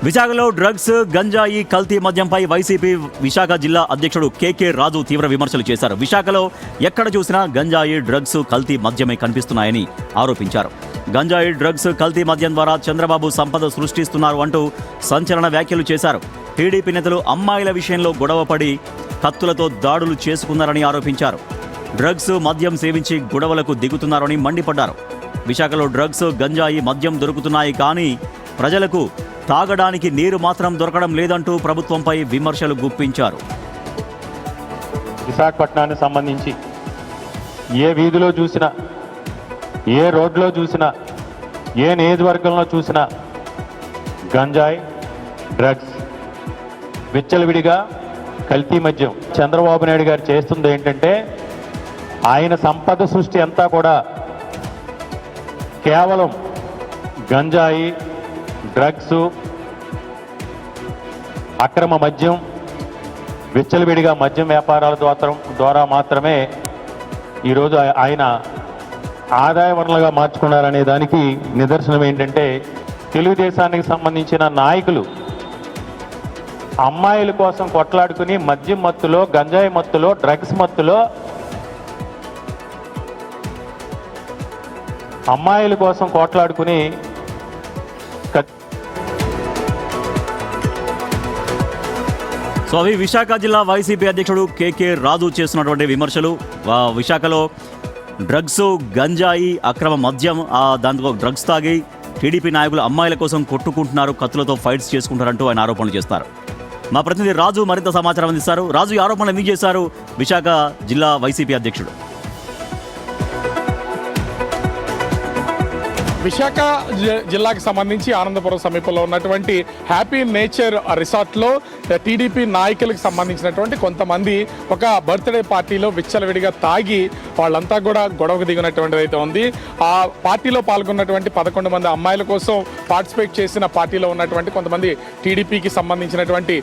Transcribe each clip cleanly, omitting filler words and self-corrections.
విశాఖలో డ్రగ్స్, గంజాయి, కల్తీ మద్యంపై వైసీపీ విశాఖ జిల్లా అధ్యక్షుడు కేకే రాజు తీవ్ర విమర్శలు చేశారు. విశాఖలో ఎక్కడ చూసినా గంజాయి, డ్రగ్స్, కల్తీ మద్యమే కనిపిస్తున్నాయని ఆరోపించారు. గంజాయి, డ్రగ్స్, కల్తీ మద్యం ద్వారా చంద్రబాబు సంపద సృష్టిస్తున్నారు అంటూ సంచలన వ్యాఖ్యలు చేశారు. టీడీపీ నేతలు అమ్మాయిల విషయంలో గొడవపడి కత్తులతో దాడులు చేసుకున్నారని ఆరోపించారు. డ్రగ్స్, మద్యం సేవించి గొడవలకు దిగుతున్నారని మండిపడ్డారు. విశాఖలో డ్రగ్స్, గంజాయి, మద్యం దొరుకుతున్నాయి, కానీ ప్రజలకు తాగడానికి నీరు మాత్రం దొరకడం లేదంటూ ప్రభుత్వంపై విమర్శలు గుప్పించారు. విశాఖపట్నానికి సంబంధించి ఏ వీధిలో చూసినా, ఏ రోడ్లో చూసినా, ఏ నియోజకవర్గంలో చూసినా గంజాయి, డ్రగ్స్, విచ్చలవిడిగా కల్తీ మద్యం. చంద్రబాబు నాయుడు గారు చేస్తుంది ఏంటంటే, ఆయన సంపద సృష్టి అంతా కూడా కేవలం గంజాయి, డ్రగ్స్, అక్రమ మద్యం, విచ్చలవిడిగా మద్యం వ్యాపారాల ద్వారా మాత్రమే ఈరోజు ఆయన ఆదాయ వనరులుగా మార్చుకున్నారనే దానికి నిదర్శనం ఏంటంటే, తెలుగుదేశానికి సంబంధించిన నాయకులు అమ్మాయిల కోసం కొట్లాడుకుని మద్యం మత్తులో, గంజాయి మత్తులో, డ్రగ్స్ మత్తులో అమ్మాయిల కోసం కొట్లాడుకుని సో అవి విశాఖ జిల్లా వైసీపీ అధ్యక్షుడు కేకే రాజు చేస్తున్నటువంటి విమర్శలు. విశాఖలో డ్రగ్స్, గంజాయి, అక్రమ మద్యం, దాంతో డ్రగ్స్ తాగి టీడీపీ నాయకులు అమ్మాయిల కోసం కొట్టుకుంటున్నారు, కత్తులతో ఫైట్స్ చేసుకుంటారంటూ ఆయన ఆరోపణలు చేస్తారు. మా ప్రతినిధి రాజు మరింత సమాచారం అందిస్తారు. రాజు, ఈ ఆరోపణలు ఎందుకు చేశారు విశాఖ జిల్లా వైసీపీ అధ్యక్షుడు? విశాఖ జిల్లాకు సంబంధించి ఆనందపురం సమీపంలో ఉన్నటువంటి హ్యాపీ నేచర్ రిసార్ట్లో టీడీపీ నాయకులకు సంబంధించినటువంటి కొంతమంది ఒక బర్త్డే పార్టీలో విచ్చలవిడిగా తాగి వాళ్ళంతా కూడా గొడవకు దిగినటువంటిది అయితే ఉంది. ఆ పార్టీలో పాల్గొన్నటువంటి 11 మంది అమ్మాయిల కోసం పార్టిసిపేట్ చేసిన పార్టీలో ఉన్నటువంటి కొంతమంది టీడీపీకి సంబంధించినటువంటి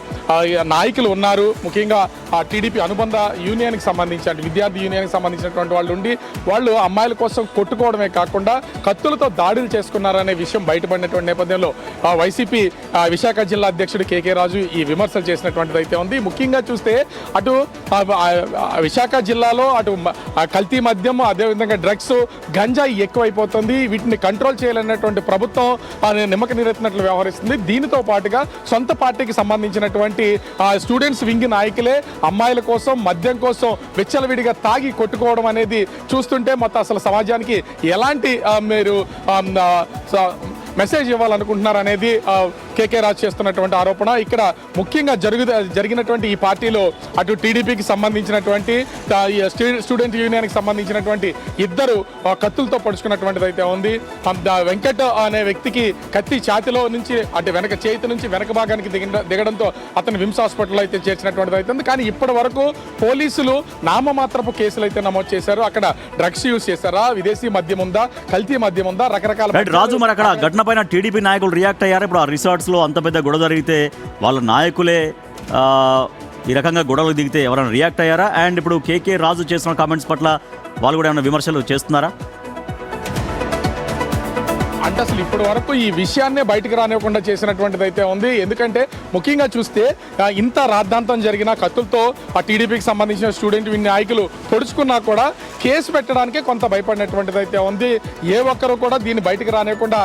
నాయకులు ఉన్నారు. ముఖ్యంగా ఆ టీడీపీ అనుబంధ యూనియన్కి సంబంధించి, విద్యార్థి యూనియన్కి సంబంధించినటువంటి వాళ్ళు అమ్మాయిల కోసం కొట్టుకోవడమే కాకుండా కత్తులతో దాడులు చేసుకున్నారనే విషయం బయటపడినటువంటి నేపథ్యంలో వైసీపీ విశాఖ జిల్లా అధ్యక్షుడు కేకే రాజు ఈ విమర్శలు చేసినటువంటిది అయితే ఉంది. ముఖ్యంగా చూస్తే అటు విశాఖ జిల్లాలో అటు కల్తీ మద్యం, అదేవిధంగా డ్రగ్స్, గంజాయి ఎక్కువైపోతుంది. వీటిని కంట్రోల్ చేయాలనేటువంటి ప్రభుత్వం నిమ్మక నీరెత్తినట్లు వ్యవహరిస్తుంది. దీనితో పాటుగా సొంత పార్టీకి సంబంధించినటువంటి స్టూడెంట్స్ వింగ్ నాయకులే అమ్మాయిల కోసం, మద్యం కోసం విచ్చలవిడిగా తాగి కొట్టుకోవడం అనేది చూస్తుంటే మొత్తం అసలు సమాజానికి ఎలాంటి మీరు మెసేజ్ ఇవ్వాలనుకుంటున్నారు అనేది కేకే రాజు చేస్తున్నటువంటి ఆరోపణ. ఇక్కడ ముఖ్యంగా జరిగినటువంటి ఈ పార్టీలో అటు టీడీపీకి సంబంధించినటువంటి స్టూడెంట్ యూనియన్కి సంబంధించినటువంటి ఇద్దరు కత్తులతో పొడుచుకున్నటువంటిది అయితే ఉంది. వెంకట్ అనే వ్యక్తికి కత్తి ఛాతిలో నుంచి అటు చేతి నుంచి వెనక భాగానికి దిగడంతో అతను విమ్స్ హాస్పిటల్లో అయితే చేర్చినటువంటిది అయితే ఉంది. కానీ ఇప్పటి వరకు పోలీసులు నామమాత్రపు కేసులు అయితే నమోదు చేశారు. అక్కడ డ్రగ్స్ యూజ్ చేశారా, విదేశీ మద్యం ఉందా, కల్తీ మద్యం ఉందా, రకరకాల రాజు మరి అక్కడ ఘటన పైన టీడీపీ నాయకులు రియాక్ట్ అయ్యారు. ఇప్పుడు ఆ రిసార్ట్స్లో అంత పెద్ద గొడవ జరిగితే వాళ్ళ నాయకులే ఈ రకంగా గొడవలు దిగితే ఎవరైనా రియాక్ట్ అయ్యారా? అండ్ ఇప్పుడు కేకే రాజు చేసిన కామెంట్స్ పట్ల వాళ్ళు కూడా ఏమైనా విమర్శలు చేస్తున్నారా? అంటే అసలు ఇప్పటి వరకు ఈ విషయాన్నే బయటకు రానివ్వకుండా చేసినటువంటిది అయితే ఉంది. ఎందుకంటే ముఖ్యంగా చూస్తే ఇంత రాద్ధాంతం జరిగిన కత్తులతో ఆ టీడీపీకి సంబంధించిన స్టూడెంట్ నాయకులు పొడుచుకున్నా కూడా కేసు పెట్టడానికే కొంత భయపడినటువంటిది అయితే ఉంది. ఏ ఒక్కరు కూడా దీన్ని బయటకు రానివ్వకుండా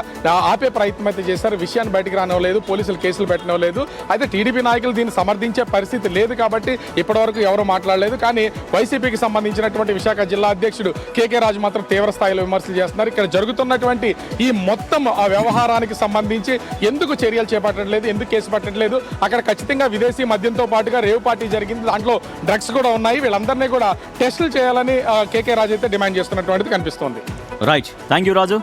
ఆపే ప్రయత్నం అయితే చేశారు. విషయాన్ని బయటకు రానివ్వలేదు, పోలీసులు కేసులు పెట్టనివ్వలేదు. అయితే టీడీపీ నాయకులు దీన్ని సమర్థించే పరిస్థితి లేదు కాబట్టి ఇప్పటివరకు ఎవరు మాట్లాడలేదు. కానీ వైసీపీకి సంబంధించినటువంటి విశాఖ జిల్లా అధ్యక్షుడు కేకే రాజు మాత్రం తీవ్ర స్థాయిలో విమర్శలు చేస్తున్నారు. ఇక్కడ జరుగుతున్నటువంటి ఈ మొత్తం ఆ వ్యవహారానికి సంబంధించి ఎందుకు చర్యలు చేపట్టట్లేదు, ఎందుకు కేసు పట్టట్లేదు? అక్కడ ఖచ్చితంగా విదేశీ మద్యంతో పాటుగా రేవ్ పార్టీ జరిగింది, దాంట్లో డ్రగ్స్ కూడా ఉన్నాయి. వీళ్ళందరినీ కూడా టెస్టులు చేయాలని కేకే రాజు అయితే డిమాండ్ చేస్తున్నటువంటిది కనిపిస్తోంది. Right, thank you Raju.